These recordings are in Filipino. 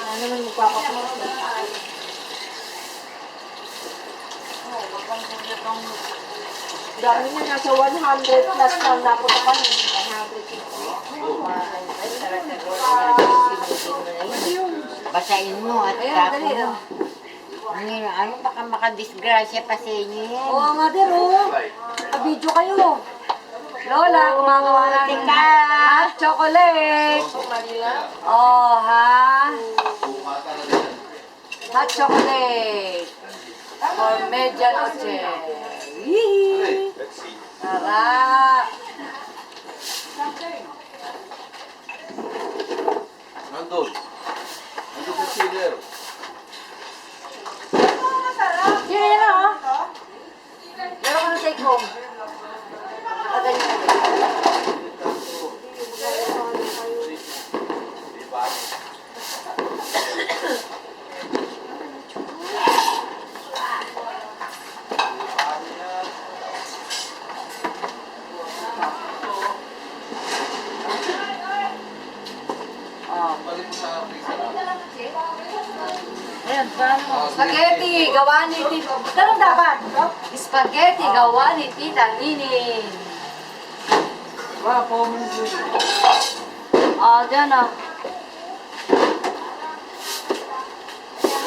Ano naman magpapapos? Dami niya, nasa 100 plus lang napunta ka nun. 150. Basahin mo at tapo mo. Ano baka makadisgrasya pa sa inyo yan. Oo nga din, oh. Ka-video kayo. Lola, gumagawa na ng hot chocolate. Oh, ha? Hot chocolate. For medianoche. Yee! Sarap. Nandun. Nandun sa chiller. Sino yun, oh? Meron ka ng take home. Ganyan na din. Balik mo sa freezer. Ayan, spaghetti, gawa ni Tita. Ganun dapat. Spaghetti, gawa ni Tita Nini. Wala, 4 minutes. Ah, dyan ah.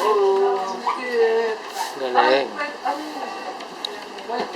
Oh, shit. Galing. Wait,